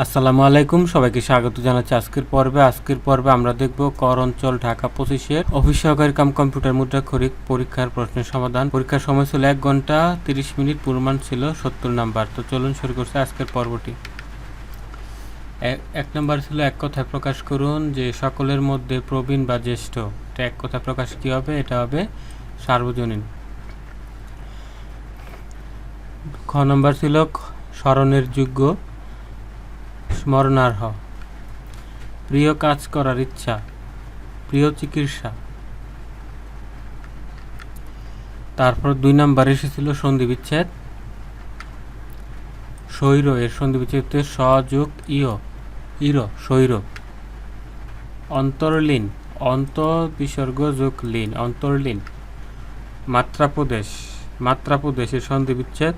আসসালামু আলাইকুম, সবাইকে স্বাগত জানাচ্ছি আজকের পর্বে আমরা দেখব কর অঞ্চল ঢাকা 25-এর অফিস সহকারী কাম কম্পিউটার মুদ্রাক্ষরিক পরীক্ষার প্রশ্নের সমাধান। পরীক্ষার সময় ছিল 1 ঘন্টা 30 মিনিট, পূর্ণমান ছিল 70 নাম্বার। তো চলুন শুরু করছি আজকের পর্বটি। এক নাম্বার ছিল এক কথায় প্রকাশ করুন যে সকলের মধ্যে প্রবীণ বা জ্যেষ্ঠ। এটা এক কথায় প্রকাশ কি হবে? এটা হবে সার্বজনীন। খ নাম্বার ছিল স্মরণের যোগ্য, স্মরণার্হ। প্রিয় কাজ করার ইচ্ছা, প্রিয় চিকিৎসা। তারপর 2 নাম্বার এসেছিল সন্ধি বিচ্ছেদ। স্বৈর, এর সন্ধি বিচ্ছেদ সযোগ ইর, স্বৈর। অন্তর্লীন, অন্ত বিসর্গ যোগ লীন, অন্তর্লীন। মাত্রাপ্রদেশ, এর সন্ধি বিচ্ছেদ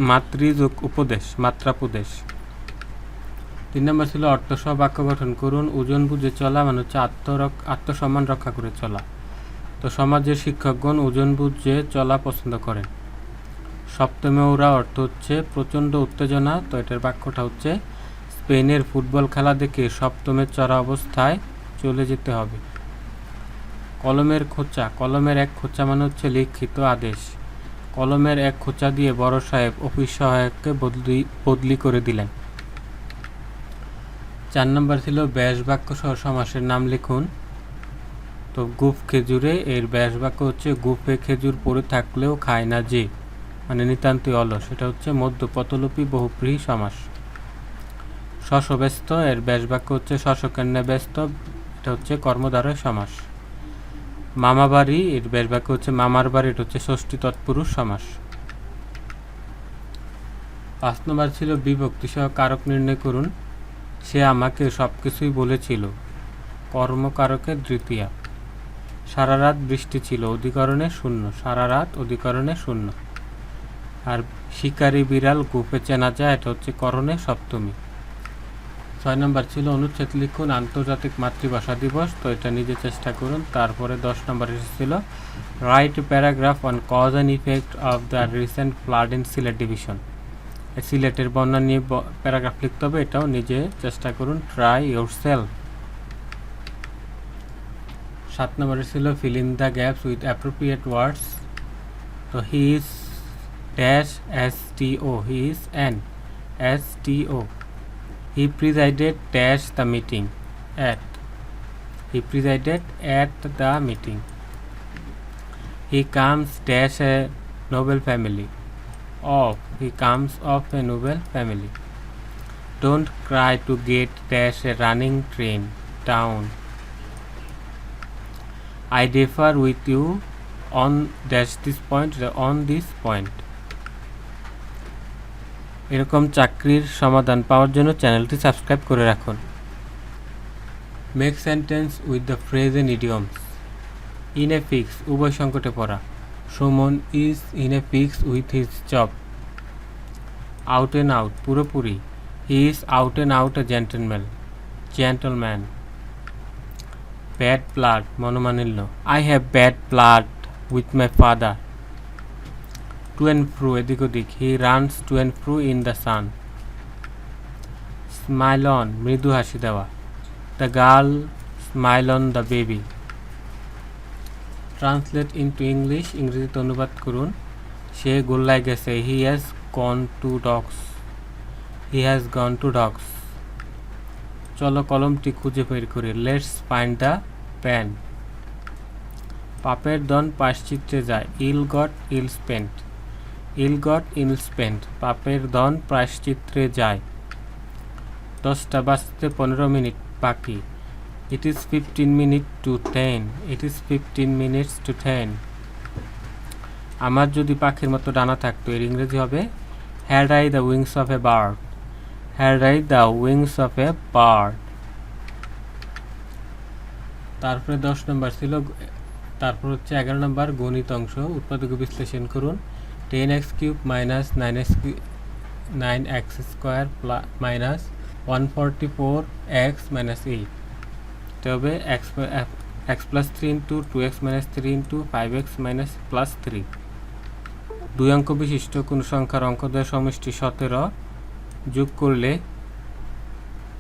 মাতৃ যোগ উপদেশ, মাত্রাপ্রদেশ। 3 নম্বর ছিল অর্থসহ বাক্য গঠন করুন। ওজন বুঝে চলা মানে হচ্ছে আত্মসম্মান রক্ষা করে চলা। তো সমাজের শিক্ষকগণ ওজন বুঝে চলা পছন্দ করেন। সপ্তমে ওরা অর্থ হচ্ছে প্রচণ্ড উত্তেজনা। তো এটার বাক্যটা হচ্ছে স্পেনের ফুটবল খেলা দেখে সপ্তমে চড়া অবস্থায় চলে যেতে হবে। কলমের খোঁচা, কলমের এক খোঁচা মানে হচ্ছে লিখিত আদেশ। কলমের এক খোঁচা দিয়ে বড় সাহেব অফিস সহায়ককে বদলি করে দিলেন। 4 নম্বর ছিল ব্যাস বাক্য সহ সমাসের নাম লিখুন। তো গুফ খেজুরে, এর ব্যাস বাক্য হচ্ছে গুফে খেজুর পড়ে থাকলেও খায় না যে, মানে নিতান্তই অলস। এটা হচ্ছে মধ্যপতলোপী বহুব্রীহি সমাস। শশব্যস্ত, এর ব্যাস বাক্য হচ্ছে শশকন্যা ব্যস্ত। এটা হচ্ছে কর্মদ্বারয় সমাস। মামাবাড়ি, এর ব্যাস বাক্য হচ্ছে মামার বাড়ি। এটা হচ্ছে ষষ্ঠী তৎপুরুষ সমাস। 5 নম্বর ছিল বিভক্তি সহ কারক নির্ণয় করুন। সে আমাকে সবকিছুই বলেছিল, কর্মকারকের দ্বিতীয়া। সারা রাত বৃষ্টি ছিল, অধিকরণে শূন্য, সারা রাত অধিকরণে শূন্য। আর শিকারী বিড়াল গুপে চেনা যায়, এটা হচ্ছে করণে সপ্তমী। 6 নম্বর ছিল অনুচ্ছেদ লিখুন আন্তর্জাতিক মাতৃভাষা দিবস। তো এটা নিজে চেষ্টা করুন। তারপরে 10 নম্বর এসেছিল write paragraph on cause and effect of the recent flood in Sylhet division. সিলেটের বন্যা নিয়ে প্যারাগ্রাফ লিখতে হবে, এটাও নিজে চেষ্টা করুন, ট্রাই ইয়োরসেলফ। 7 নম্বরে ছিল fill in the gaps with appropriate words. তো he is dash STO, he is an STO। He presided dash the meeting at, he presided at the meeting. He comes dash a noble family of, he comes of a noble family. Don't cry to get dash a running train down. I differ with you on dash this point, on this point. এরকম চাকরির সমাধান পাওয়ার জন্য চ্যানেলটি subscribe করে রাখুন। Make sentence with the phrase and idioms. In a fix, উভয় সংকটে পড়া। Suman is in a fix with his job. Out and out, পুরোপুরি। He is out and out a gentleman. Bad blood, মনোমালিন্য। I have bad blood with my father. To and fro, এদিক ওদিক। He runs to and fro in the sun. Smile on, মৃদু হাসি দেওয়া। The girl smile on the baby. Translate into English, ইংরেজিতে অনুবাদ করুন। সে গোল্লায় গেছে। He has gone to dogs, he has gone to dogs. চলো কলমটি খুঁজে বের করি। Let's find the pen. পাপের ধন প্রায়শ্চিত্তে যায়। Ill got ill spent, ill got ill spent. পাপের ধন প্রায়শ্চিত্তে যায়। 10টা বাজতে 15 মিনিট বাকি। It is 15 minutes to 10. It is 15 minutes to 10. আমার যদি পাখির মতো ডানা থাকতো, এর ইংরেজি হবে had I the wings of a bird, had I the wings of a bird. তারপরে 10 নম্বর ছিল, তারপর হচ্ছে 11 নম্বর গণিত অংশ। উৎপাদক বিশ্লেষণ করুন। 10x cube minus 9x square minus 144x minus 8। তবে x plus 3 into 2x minus 3 into 5x minus plus 3। 2 অঙ্ক বিশিষ্ট কোন সংখ্যার অঙ্কদ্বয় সমষ্টি 17 যোগ করলে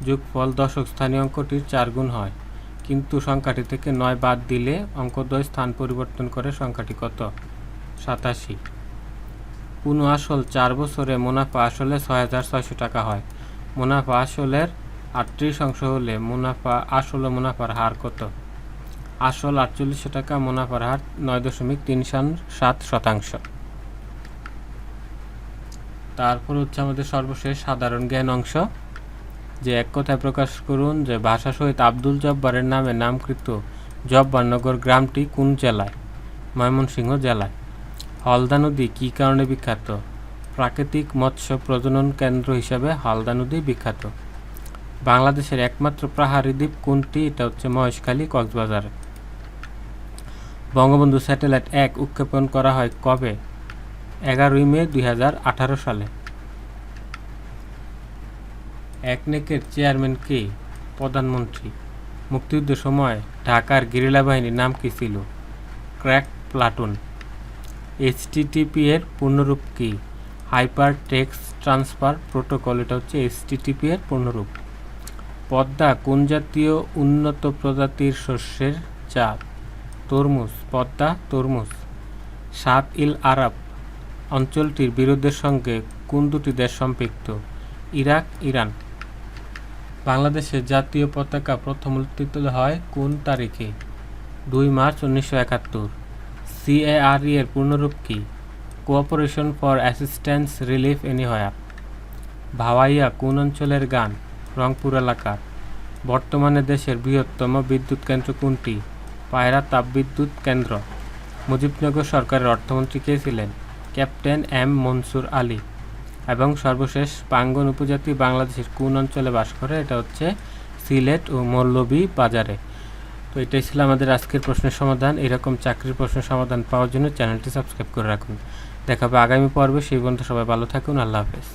যোগফল দশক স্থানীয় অঙ্কটির 4 গুণ হয়, কিন্তু সংখ্যাটি থেকে 9 বাদ দিলে অঙ্কদ্বয় স্থান পরিবর্তন করে সংখ্যাটি কত? 87। কোনো আসল 4 বছরে মুনাফা আসলে 6,600 টাকা হয়। মুনাফা আসলের 38 অংশ হলে আসল ও মুনাফার হার কত? আসল 4800 টাকা, মুনাফার হার 9.37%। তারপর হচ্ছে আমাদের সর্বশেষ সাধারণ জ্ঞান অংশ, যে এক কথায় প্রকাশ করুন যে ভাষা শহীদ আব্দুল জব্বারের নামে নামকৃত জব্বারনগর গ্রামটি কোন জেলায়? ময়মনসিংহ জেলায়। হালদা নদী কী কারণে বিখ্যাত? প্রাকৃতিক মৎস্য প্রজনন কেন্দ্র হিসাবে হালদা নদী বিখ্যাত। বাংলাদেশের একমাত্র পাহাড়ি দ্বীপ কোনটি? এটা হচ্ছে মহেশখালী, কক্সবাজারে। বঙ্গবন্ধু স্যাটেলাইট 1 উৎক্ষেপণ করা হয় কবে? 11 মে 2018 সালে। একনেকের চেয়ারম্যান কে? প্রধানমন্ত্রী। মুক্তিযুদ্ধের সময় ঢাকার গেরিলা বাহিনীর নাম কী ছিল? Crack platoon. এইচটিটিপি এর পূর্ণরূপ কী? Hyper text transfer protocol. এটা হচ্ছে এইচটিটিপি এর পূর্ণরূপ। পদ্মা কোন জাতীয় উন্নত প্রজাতির শস্যের জাত? তরমুজ। পদ্মা তরমুজ। সাত ইল আরব অঞ্চলটির বিরোধের সঙ্গে কোন দুটি দেশ সম্পৃক্ত? Iraq, Iran. বাংলাদেশের জাতীয় পতাকা প্রথম উত্তোলিত হয় কোন তারিখে? 2 মার্চ 1971। সিএআরই এর পূর্ণরূপ কী? Cooperation for assistance relief anywhere. Bhawaiya কোন অঞ্চলের গান? রংপুর এলাকার। বর্তমানে দেশের বৃহত্তম বিদ্যুৎ কেন্দ্র কোনটি? পায়রা তাপবিদ্যুৎ কেন্দ্র। মুজিবনগর সরকারের অর্থমন্ত্রী কে ছিলেন? Captain M Mansur Ali. এবং সর্বশেষ, পাঙ্গন উপজাতি বাংলাদেশের কোন অঞ্চলে বাস করে? এটা হচ্ছে সিলেট ও মৌলভীবাজারে। তো এটাই ছিল আমাদের আজকের প্রশ্নের সমাধান। এরকম চাকরির প্রশ্নের সমাধান পাওয়ার জন্য চ্যানেলটি সাবস্ক্রাইব করে রাখুন। দেখা হবে আগামী পর্বে। সেই পর্যন্ত সবাই ভালো থাকুন। আল্লাহ হাফেজ।